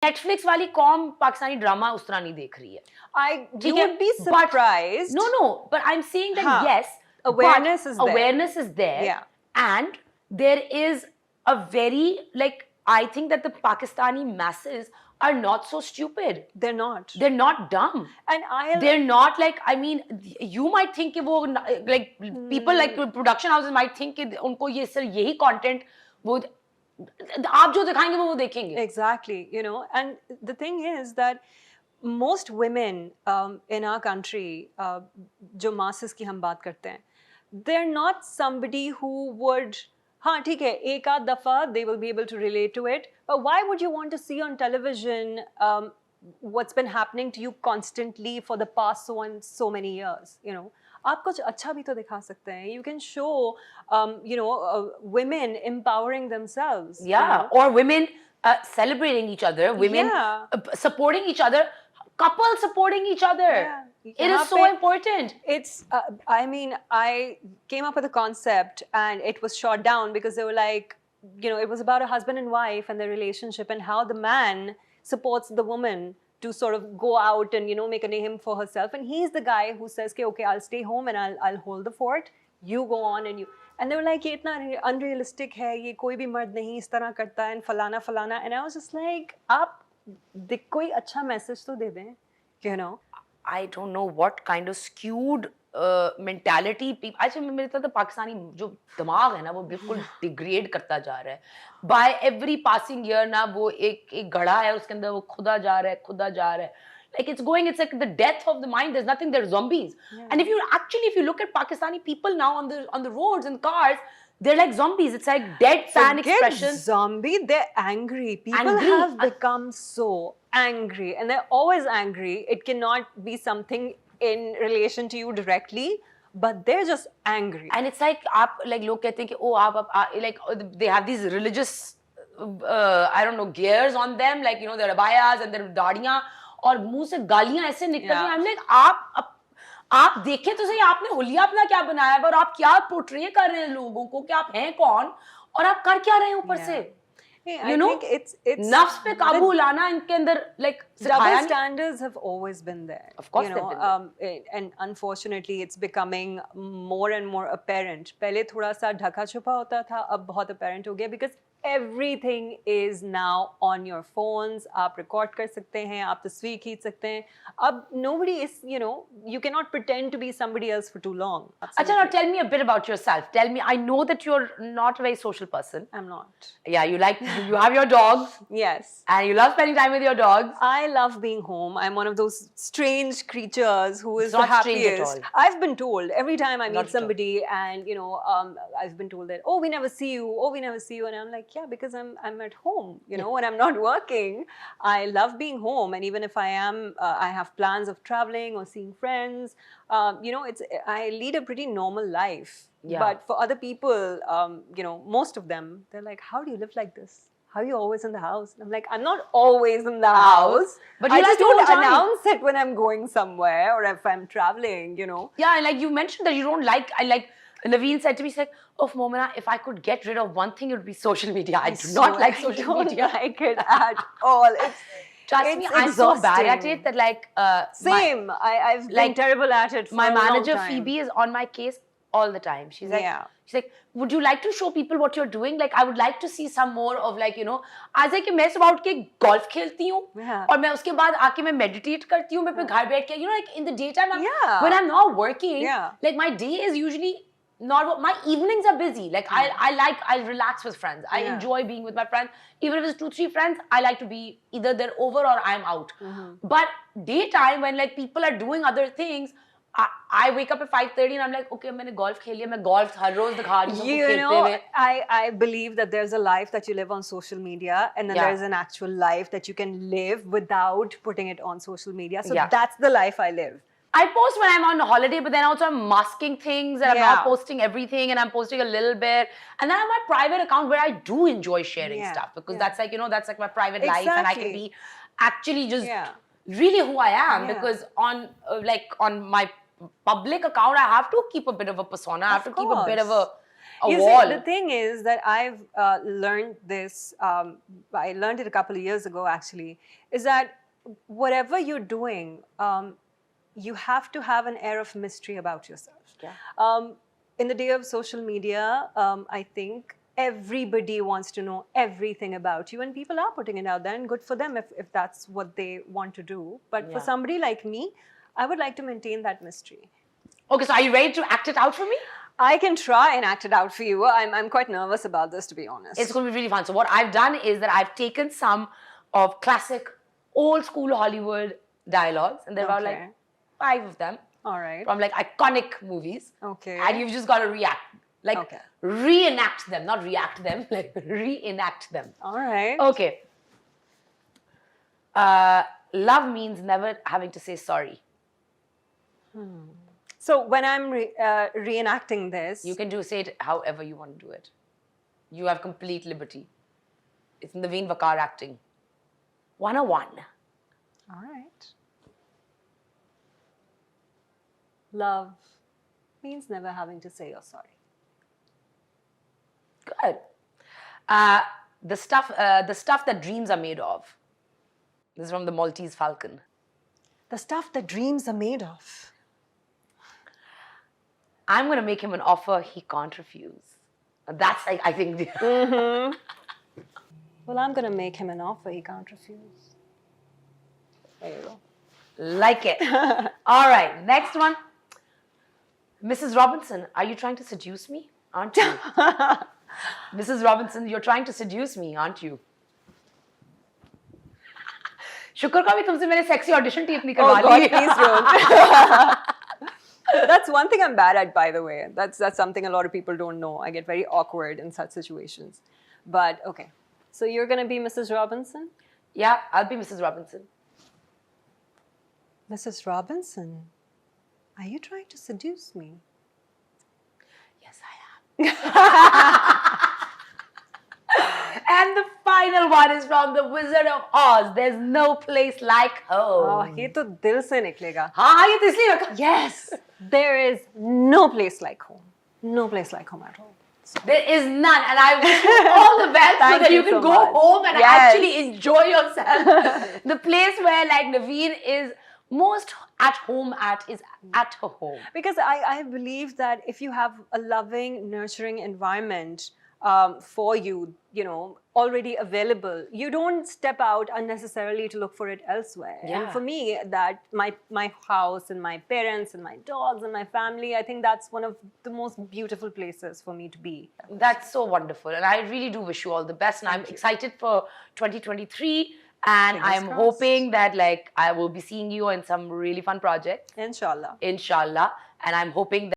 Netflix वाली com Pakistani drama उस तरह नहीं देख रही है. You would be surprised. But I'm saying that yes, awareness is there. Yeah. And there is a very, like, I think that the Pakistani masses are not so stupid. They're not. They're not dumb. And they're not like, I mean, you might think कि वो like people like production houses might think कि उनको ये सिर्फ यही content वो आप जो दिखाएंगे वो देखेंगे. Exactly, you know, and the thing is that most women in our country, जो masses की हम बात करते हैं, they're not somebody who would, हाँ ठीक है, एक आध दफा they will be able to relate to it, but why would you want to see on television what's been happening to you constantly for the past so many years, you know? आप कुछ अच्छा भी तो दिखा सकते हैं. You can show, women empowering themselves. Yeah, you know? Or women celebrating each other, women supporting each other, couples supporting each other. Yeah. It is so important. It's, I mean, I came up with a concept and it was shot down because they were like, you know, it was about a husband and wife and their relationship and how the man supports the woman to sort of go out and, you know, make a name for herself. And he's the guy who says, okay, I'll stay home and I'll hold the fort. You go on and you... And they were like, ये इतना unrealistic है, ये कोई भी मर्द नहीं इस तरह करता है, and फलाना. And I was just like, आप कोई अच्छा message तो दे दें, you know? I don't know what kind of skewed mentality people. अच्छा मेरे तो पाकिस्तानी जो दिमाग है ना वो बिल्कुल डिग्रेड करता जा रहा है. By every passing year ना वो एक घड़ा है उसके अंदर वो खुदा जा रहा है. Like it's like the death of the mind. There's nothing. They're zombies. Yeah. And if you look at Pakistani people now on the roads and cars, they're like zombies. It's like deadpan expression. Zombie. They're angry. People have become so angry, and they're always angry. It cannot be something in relation to you directly, but they're just angry. And it's like, लोग कहते हैं कि like they have these religious, I don't know, gears on them, like, you know, their abayas and their दाढ़ियाँ और मुंह से गालियाँ ऐसे निकल रही हैं. I'm like, आप देखें तो सही, आपने हुलिया अपना क्या बनाया है और आप क्या पोर्ट्रे कर रहे हैं लोगों को कि आप हैं कौन और आप कर क्या रहे हैं ऊपर से. You know, it's nafs पे काबू लाना इनके अंदर, like, double standards have always been there. Of course, you know, and unfortunately, it's becoming more and more apparent. पहले थोड़ा सा ढका छुपा होता था, अब बहुत apparent हो गया because everything is now on your phones. आप record कर सकते हैं, आप तस्वीर खींच सकते हैं. अब nobody is, you know, you cannot pretend to be somebody else for too long. Acha, now tell me a bit about yourself. Tell me, I know that you're not a very social person. I'm not. Yeah, you have your dogs. Yes. And you love spending time with your dogs. I love being home. I'm one of those strange creatures who is the happiest. Strange at all. I've been told every time I meet somebody and, you know, I've been told that, we never see you. And I'm like, yeah, because I'm at home, you know, when I'm not working. I love being home, and even if I am, I have plans of traveling or seeing friends. You know, I lead a pretty normal life. Yeah. But for other people, you know, most of them, they're like, how do you live like this? How are you always in the house? And I'm like, I'm not always in the house. But I just don't announce it when I'm going somewhere or if I'm traveling, you know. Yeah, and like you mentioned that you don't like, Naveen said to me, he's like, Momina, if I could get rid of one thing, it would be social media. I do not like social media. I don't like it at all. Trust me, I'm so bad at it that like... Same. I've been terrible at it for my a long manager, time. Phoebe, is on my case all the time. She's like, would you like to show people what you're doing? Like, I would like to see some more of, like, you know, आज है कि मैं सुबह उठ के golf खेलती हूँ और मैं उसके बाद आके मैं meditate करती हूँ, मैं फिर घर बैठ के, you know, like in the daytime, when I'm not working, like my day is usually not, my evenings are busy. Like I'll relax with friends. I enjoy being with my friends. Even if it's 2-3 friends, I like to be either they're over or I'm out. But daytime, when like people are doing other things, I wake up at 5:30 and I'm like, okay, मैंने golf खेल लिया, मैं golf हर रोज दिखा रही हूँ खेलते हुए. I believe that there's a life that you live on social media, and then there's an actual life that you can live without putting it on social media. So that's the life I live. I post when I'm on holiday, but then also I'm masking things and I'm not posting everything, and I'm posting a little bit. And then I have my private account where I do enjoy sharing stuff, because that's like, you know, that's like my private life, and I can be actually just really who I am, because on on my public account, I have to keep a bit of a persona. I have to keep a bit of a a You wall. see, the thing is that I've learned this, I learned it a couple of years ago actually, is that whatever you're doing, you have to have an air of mystery about yourself. Yeah. In the day of social media, I think everybody wants to know everything about you, and people are putting it out there, and good for them if that's what they want to do. But for somebody like me, I would like to maintain that mystery. Okay, so are you ready to act it out for me? I can try and act it out for you. I'm quite nervous about this, to be honest. It's going to be really fun. So what I've done is that I've taken some of classic old school Hollywood dialogues, and there are like 5 of them. All right. From like iconic movies. Okay. And you've just got to react. Like reenact them, not react them, like reenact them. All right. Okay. Love means never having to say sorry. So when I'm reenacting this, you can say it however you want to do it. You have complete liberty. It's Naveen Waqar acting. 101. All right. Love means never having to say you're sorry. Good. The stuff that dreams are made of. This is from the Maltese Falcon. The stuff that dreams are made of. I'm going to make him an offer he can't refuse. That's, I think. Well, I'm going to make him an offer he can't refuse. There you go. Like it. All right, next one. Mrs. Robinson, are you trying to seduce me? Aren't you? Mrs. Robinson, you're trying to seduce me, aren't you? शुक्र का भी तुमसे मैंने sexy audition tape निकलवा ली. Oh God, please don't. That's one thing I'm bad at, by the way. That's something a lot of people don't know. I get very awkward in such situations. But okay, so you're gonna be Mrs. Robinson? Yeah, I'll be Mrs. Robinson. Mrs. Robinson, are you trying to seduce me? Yes, I am. And the final one is from the Wizard of Oz. There's no place like home. Oh, ये तो दिल से निकलेगा. हाँ, ये तो इसलिए रखा. Yes, there is no place like home. No place like home at all. There is none, and I wish you all the best so that you can go home and actually enjoy yourself. The place where like Naveen is most at home is at her home. Because I believe that if you have a loving, nurturing environment for you, you know, already available, you don't step out unnecessarily to look for it elsewhere. Yeah. And for me, that my house and my parents and my dogs and my family, I think that's one of the most beautiful places for me to be. That's so wonderful, and I really do wish you all the best. And I'm excited for 2023. And I'm hoping that like I will be seeing you in some really fun projects. Inshallah. Inshallah. And I'm hoping that